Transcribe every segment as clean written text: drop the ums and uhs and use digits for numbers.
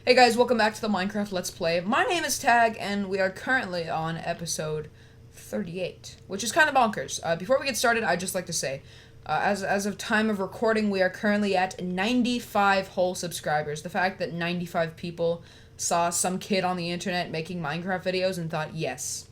Hey guys, welcome back to the Minecraft Let's Play. My name is Tag, and we are currently on episode 38, which is kind of bonkers. Before we get started, I'd just like to say, as of time of recording, we are currently at 95 whole subscribers. The fact that 95 people saw some kid on the internet making Minecraft videos and thought, yes,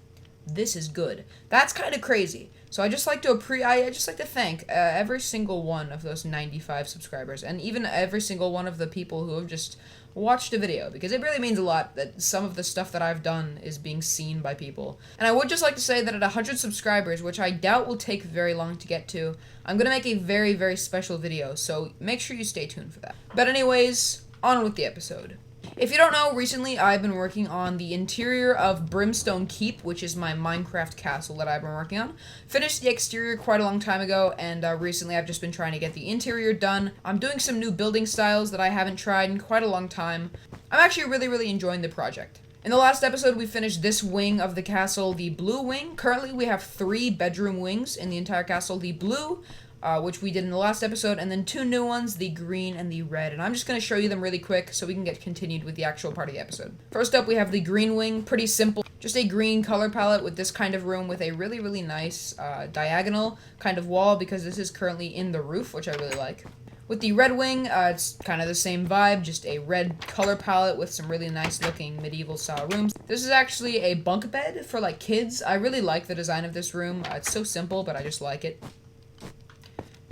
this is good. That's kind of crazy. So I just like to thank every single one of those 95 subscribers, and even every single one of the people who have just watched a video, because it really means a lot that some of the stuff that I've done is being seen by people. And I would just like to say that at 100 subscribers, which I doubt will take very long to get to, I'm gonna make a very, very special video, so make sure you stay tuned for that. But anyways, on with the episode. If you don't know, recently I've been working on the interior of Brimstone Keep, which is my Minecraft castle that I've been working on. Finished the exterior quite a long time ago, and recently I've just been trying to get the interior done. I'm doing some new building styles that I haven't tried in quite a long time. I'm actually really enjoying the project. In the last episode, we finished this wing of the castle, the blue wing. Currently, we have 3 bedroom wings in the entire castle. The blue, which we did in the last episode, and then 2 new ones, the green and the red. And I'm just going to show you them really quick so we can get continued with the actual part of the episode. First up, we have the green wing. Pretty simple. Just a green color palette with this kind of room with a really nice diagonal kind of wall, because this is currently in the roof, which I really like. With the red wing, it's kind of the same vibe, just a red color palette with some really nice looking medieval style rooms. This is actually a bunk bed for like kids. I really like the design of this room. It's so simple, but I just like it.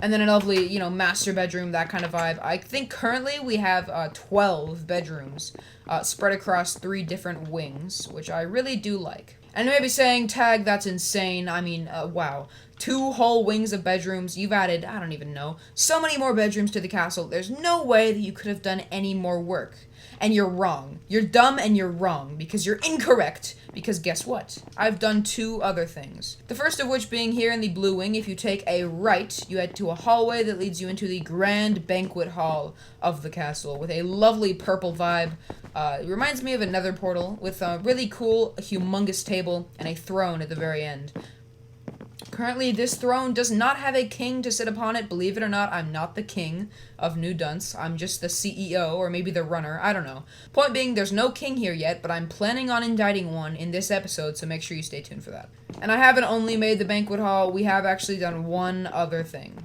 And then a lovely, master bedroom, that kind of vibe. I think currently we have 12 bedrooms spread across 3 different wings, which I really do like. And you may be saying, Tag, that's insane. I mean, wow. 2 whole wings of bedrooms. You've added, I don't even know, so many more bedrooms to the castle. There's no way that you could have done any more work. And you're wrong. You're dumb and you're wrong, because you're incorrect. Because guess what? I've done 2 other things. The first of which being here in the blue wing, if you take a right, you head to a hallway that leads you into the grand banquet hall of the castle with a lovely purple vibe. It reminds me of a nether portal with a really cool, humongous table and a throne at the very end. Currently, this throne does not have a king to sit upon it. Believe it or not, I'm not the king of New Dunce. I'm just the CEO, or maybe the runner. I don't know. Point being, there's no king here yet, but I'm planning on indicting one in this episode, so make sure you stay tuned for that. And I haven't only made the banquet hall, we have actually done one other thing.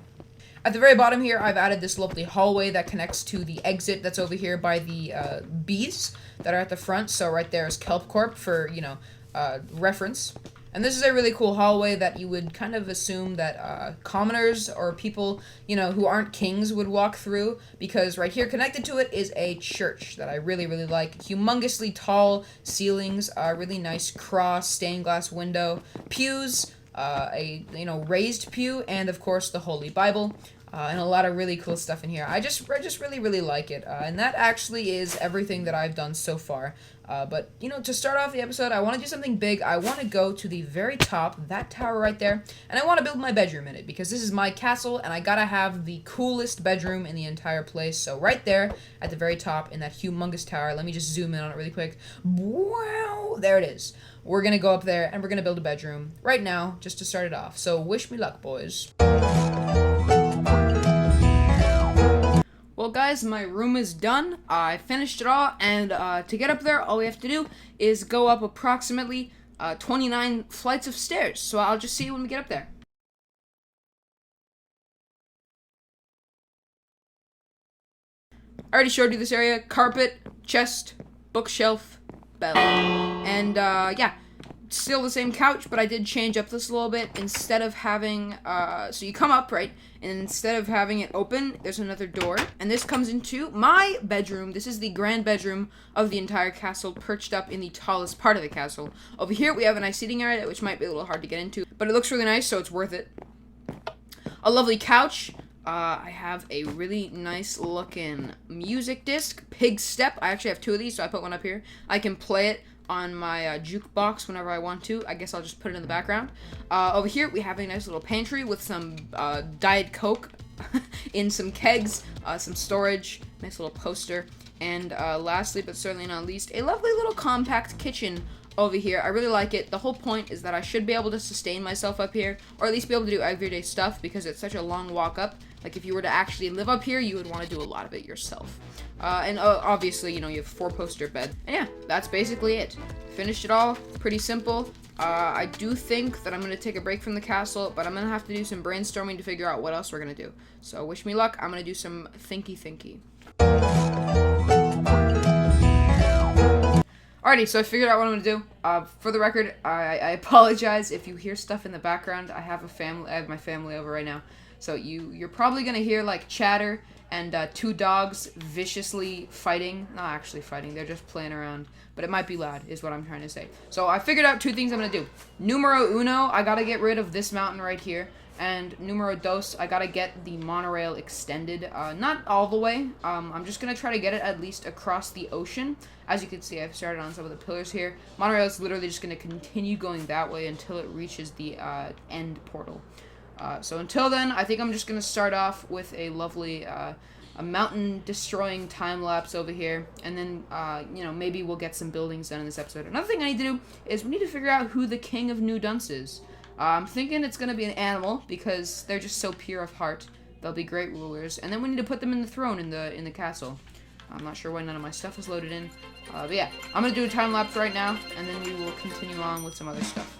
At the very bottom here, I've added this lovely hallway that connects to the exit that's over here by the bees that are at the front. So right there is Kelp Corp for, reference. And this is a really cool hallway that you would kind of assume that commoners or people, who aren't kings would walk through, because right here connected to it is a church that I really like. Humongously tall ceilings, a really nice cross stained glass window, pews, a raised pew, and of course the Holy Bible. And a lot of really cool stuff in here. I just really like it. And that actually is everything that I've done so far. But, to start off the episode, I want to do something big. I want to go to the very top, that tower right there, and I want to build my bedroom in it, because this is my castle, and I gotta have the coolest bedroom in the entire place. So right there, at the very top, in that humongous tower, let me just zoom in on it really quick. Wow, there it is. We're gonna go up there, and we're gonna build a bedroom right now, just to start it off. So wish me luck, boys. Well, guys, my room is done. I finished it all, and to get up there, all we have to do is go up approximately 29 flights of stairs. So I'll just see you when we get up there. I already showed you this area. Carpet, chest, bookshelf, bell. And, yeah. Still the same couch, but I did change up this a little bit. Instead of having, so you come up, right, and instead of having it open, there's another door, and this comes into my bedroom. This is the grand bedroom of the entire castle, perched up in the tallest part of the castle. Over here, we have a nice seating area, which might be a little hard to get into, but it looks really nice, so it's worth it. A lovely couch. I have a really nice looking music disc, Pig Step. I actually have 2 of these, so I put one up here. I can play it on my jukebox whenever I want to. I guess I'll just put it in the background. Over here, we have a nice little pantry with some Diet Coke in some kegs, some storage, nice little poster, and lastly, but certainly not least, a lovely little compact kitchen over here. I really like it. The whole point is that I should be able to sustain myself up here, or at least be able to do everyday stuff, because it's such a long walk up Like, if you were to actually live up here, you would want to do a lot of it yourself. And obviously, you know, you have 4-poster bed. And yeah, that's basically it. Finished it all. Pretty simple. I do think that I'm going to take a break from the castle, but I'm going to have to do some brainstorming to figure out what else we're going to do. So wish me luck. I'm going to do some thinky. Alrighty, so I figured out what I'm going to do. For the record, I apologize if you hear stuff in the background. I have my family over right now. So you're probably going to hear, like, chatter and 2 dogs viciously fighting. Not actually fighting, they're just playing around. But it might be loud, is what I'm trying to say. So I figured out 2 things I'm going to do. Numero uno, I got to get rid of this mountain right here. And numero dos, I got to get the monorail extended. Not all the way. I'm just going to try to get it at least across the ocean. As you can see, I've started on some of the pillars here. Monorail is literally just going to continue going that way until it reaches the end portal. So until then, I think I'm just going to start off with a lovely a mountain-destroying time-lapse over here, and then, you know, maybe we'll get some buildings done in this episode. Another thing I need to do is we need to figure out who the king of New Dunce is. I'm thinking it's going to be an animal, because they're just so pure of heart. They'll be great rulers, and then we need to put them in the throne in the castle. I'm not sure why none of my stuff is loaded in, but yeah, I'm going to do a time-lapse right now, and then we will continue on with some other stuff.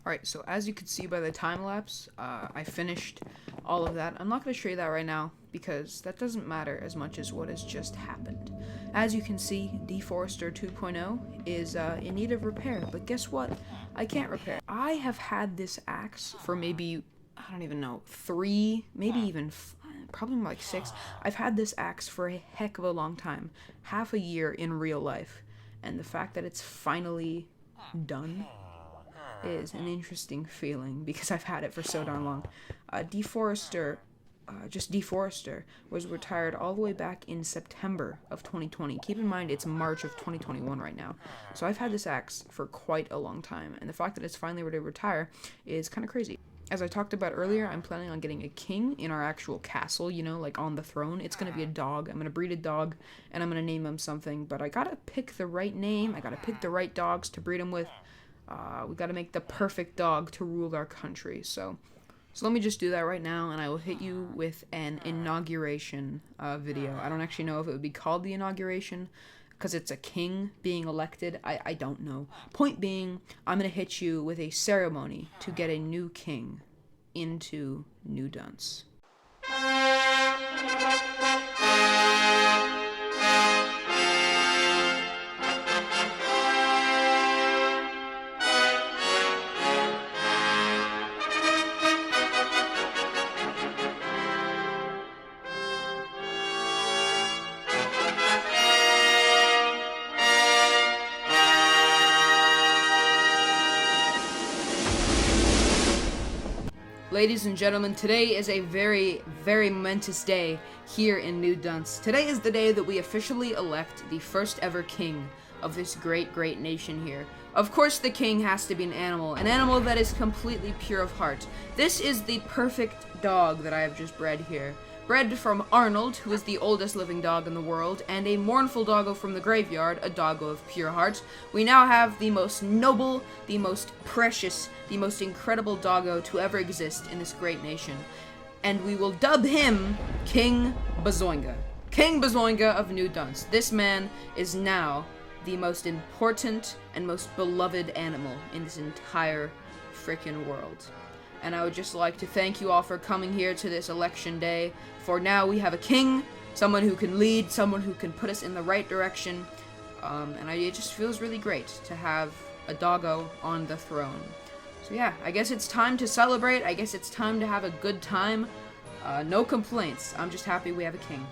Alright, so as you can see by the time lapse, I finished all of that. I'm not going to show you that right now, because that doesn't matter as much as what has just happened. As you can see, Deforester 2.0 is in need of repair, but guess what? I can't repair. I have had this axe for maybe, I don't even know, 3, maybe even, probably more like 6. I've had this axe for a heck of a long time, half a year in real life, and the fact that it's finally done is an interesting feeling, because I've had it for so darn long. Deforester, just Deforester, was retired all the way back in September of 2020. Keep in mind, it's March of 2021 right now. So I've had this axe for quite a long time, and the fact that it's finally ready to retire is kind of crazy. As I talked about earlier, I'm planning on getting a king in our actual castle, you know, like on the throne. It's going to be a dog. I'm going to breed a dog, and I'm going to name him something, but I gotta pick the right name. I gotta pick the right dogs to breed him with. We gotta make the perfect dog to rule our country. So let me just do that right now, and I will hit you with an inauguration video. I don't actually know if it would be called the inauguration, because it's a king being elected. I don't know. Point being, I'm gonna hit you with a ceremony to get a new king into New Dunce. Ladies and gentlemen, today is a very, very momentous day here in New Dunce. Today is the day that we officially elect the first ever king of this great, great nation here. Of course, the king has to be an animal that is completely pure of heart. This is the perfect dog that I have just bred here. Bred from Arnold, who is the oldest living dog in the world, and a mournful doggo from the graveyard, a doggo of pure heart. We now have the most noble, the most precious, the most incredible doggo to ever exist in this great nation. And we will dub him King Bazoinga. King Bazoinga of New Dunce. This man is now the most important and most beloved animal in this entire freaking world. And I would just like to thank you all for coming here to this election day, for now we have a king, someone who can lead, someone who can put us in the right direction, and it just feels really great to have a doggo on the throne. So yeah, I guess it's time to celebrate, I guess it's time to have a good time. No complaints, I'm just happy we have a king.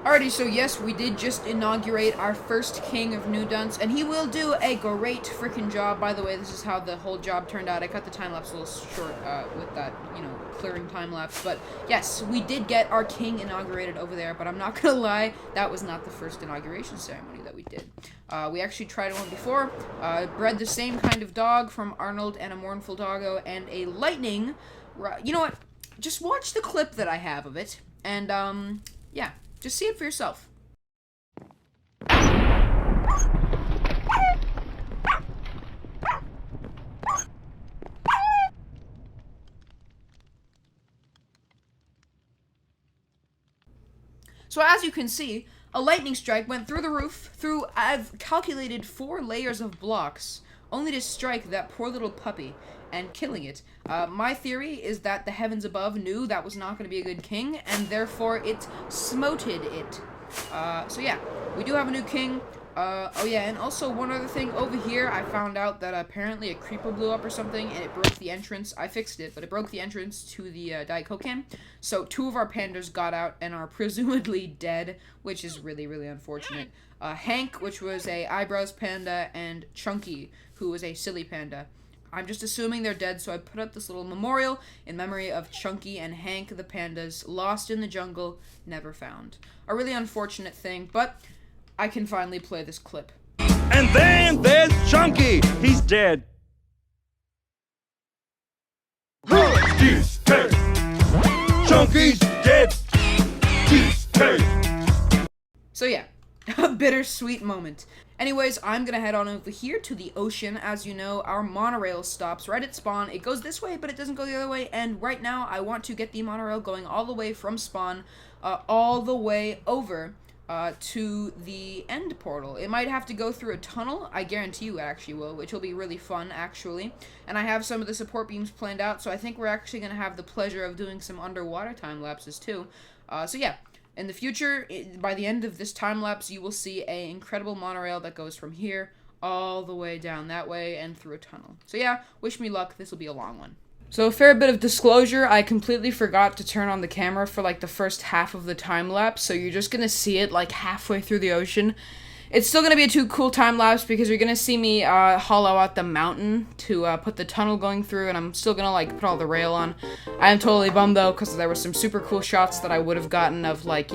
Alrighty, so yes, we did just inaugurate our first king of New Dunce, and he will do a great freaking job. By the way, this is how the whole job turned out. I cut the time-lapse a little short with that, clearing time-lapse. But yes, we did get our king inaugurated over there, but I'm not gonna lie, that was not the first inauguration ceremony that we did. We actually tried one before, bred the same kind of dog from Arnold and a mournful doggo and a lightning. You know what? Just watch the clip that I have of it, and, yeah. Just see it for yourself. So as you can see, a lightning strike went through the roof, I've calculated 4 layers of blocks, only to strike that poor little puppy and killing it. My theory is that the heavens above knew that was not going to be a good king, and therefore it smoted it. So yeah, we do have a new king. Oh yeah, and also one other thing, over here I found out that apparently a creeper blew up or something, and it broke the entrance. I fixed it, but it broke the entrance to the Diet Coke can. So 2 of our pandas got out and are presumably dead, which is really, really unfortunate. Hank, which was a eyebrows panda, and Chunky, who was a silly panda. I'm just assuming they're dead, so I put up this little memorial in memory of Chunky and Hank, the pandas, lost in the jungle, never found. A really unfortunate thing, but I can finally play this clip. And then there's Chunky. He's dead. Chunky's dead. So yeah, a bittersweet moment. Anyways, I'm gonna head on over here to the ocean. As you know, our monorail stops right at spawn. It goes this way, but it doesn't go the other way, and right now I want to get the monorail going all the way from spawn, all the way over to the end portal. It might have to go through a tunnel. I guarantee you it actually will, which will be really fun, actually. And I have some of the support beams planned out, so I think we're actually gonna have the pleasure of doing some underwater time lapses too. So yeah. In the future, by the end of this time-lapse, you will see an incredible monorail that goes from here all the way down that way and through a tunnel. So yeah, wish me luck. This will be a long one. So a fair bit of disclosure, I completely forgot to turn on the camera for like the first half of the time-lapse, so you're just gonna see it like halfway through the ocean. It's still going to be a too cool time-lapse because you're going to see me hollow out the mountain to put the tunnel going through, and I'm still going to like put all the rail on. I am totally bummed though because there were some super cool shots that I would have gotten of like,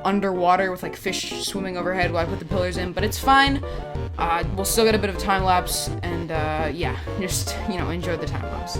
underwater with like fish swimming overhead while I put the pillars in, but it's fine. We'll still get a bit of time-lapse, and yeah, just, enjoy the time-lapse.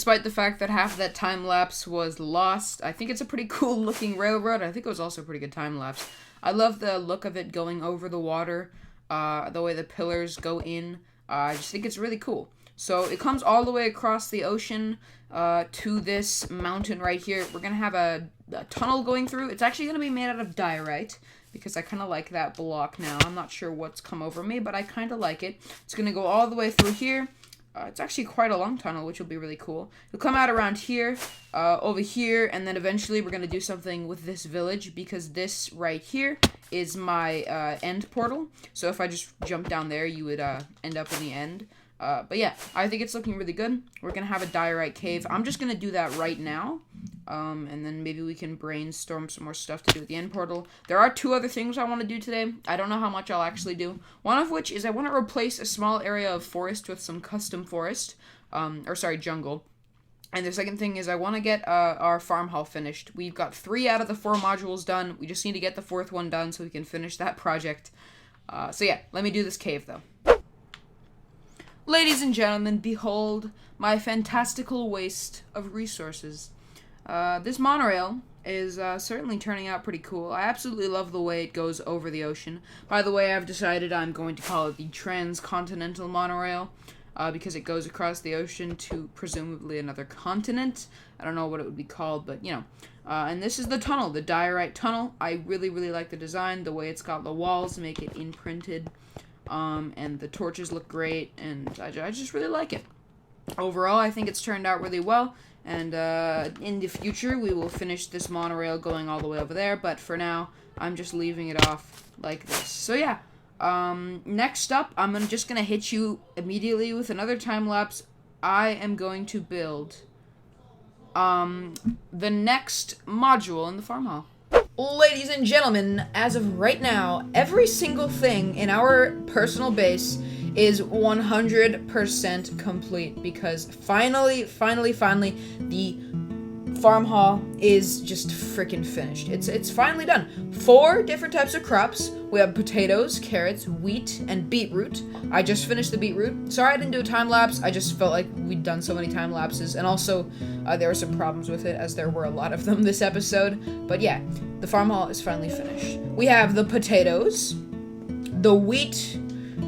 despite the fact that half of that time lapse was lost. I think it's a pretty cool looking railroad. I think it was also a pretty good time lapse. I love the look of it going over the water, the way the pillars go in. I just think it's really cool. So it comes all the way across the ocean to this mountain right here. We're going to have a tunnel going through. It's actually going to be made out of diorite, because I kind of like that block now. I'm not sure what's come over me, but I kind of like it. It's going to go all the way through here. It's actually quite a long tunnel, which will be really cool. It'll come out around here, over here, and then eventually we're going to do something with this village, because this right here is my end portal. So if I just jump down there, you would end up in the end. But yeah, I think it's looking really good. We're going to have a diorite cave. I'm just going to do that right now. And then maybe we can brainstorm some more stuff to do with the end portal. There are 2 other things I want to do today. I don't know how much I'll actually do. One of which is I want to replace a small area of forest with some custom forest. Jungle. And the second thing is I want to get our farm hall finished. We've got 3 out of the 4 modules done. We just need to get the 4th one done so we can finish that project. So yeah, let me do this cave though. Ladies and gentlemen, behold my fantastical waste of resources. This monorail is certainly turning out pretty cool. I absolutely love the way it goes over the ocean. By the way, I've decided I'm going to call it the transcontinental monorail, because it goes across the ocean to presumably another continent. I don't know what it would be called, but you know. And this is the tunnel, the diorite tunnel. I really, really like the design, the way it's got the walls make it imprinted. And the torches look great, and I just really like it. Overall, I think it's turned out really well, and in the future, we will finish this monorail going all the way over there, but for now, I'm just leaving it off like this. So yeah, next up, I'm just gonna hit you immediately with another time-lapse. I am going to build, the next module in the farm hall. Ladies and gentlemen, as of right now, every single thing in our personal base is 100% complete, because finally, the farm hall is just freaking finished. It's finally done. 4 different types of crops. We have potatoes, carrots, wheat, and beetroot. I just finished the beetroot. Sorry I didn't do a time lapse. I just felt like we'd done so many time lapses, and also there were some problems with it, as there were a lot of them this episode. But yeah, the farm hall is finally finished. We have the potatoes, the wheat,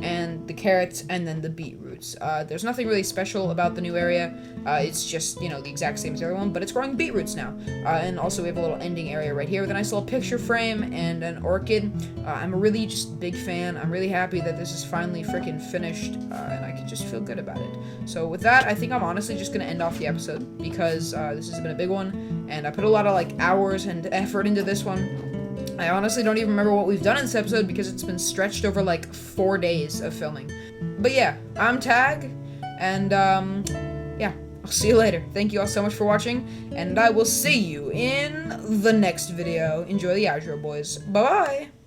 and the carrots, and then the beetroots. There's nothing really special about the new area. It's just, you know, the exact same as everyone, but it's growing beetroots now. And also we have a little ending area right here with a nice little picture frame and an orchid. I'm a really just big fan. I'm really happy that this is finally freaking finished, and I can just feel good about it. So with that, I think I'm honestly just gonna end off the episode, because this has been a big one, and I put a lot of hours and effort into this one. I honestly don't even remember what we've done in this episode, because it's been stretched over 4 days of filming. But yeah, I'm Tag, and yeah, I'll see you later. Thank you all so much for watching, and I will see you in the next video. Enjoy the outro, boys. Bye-bye!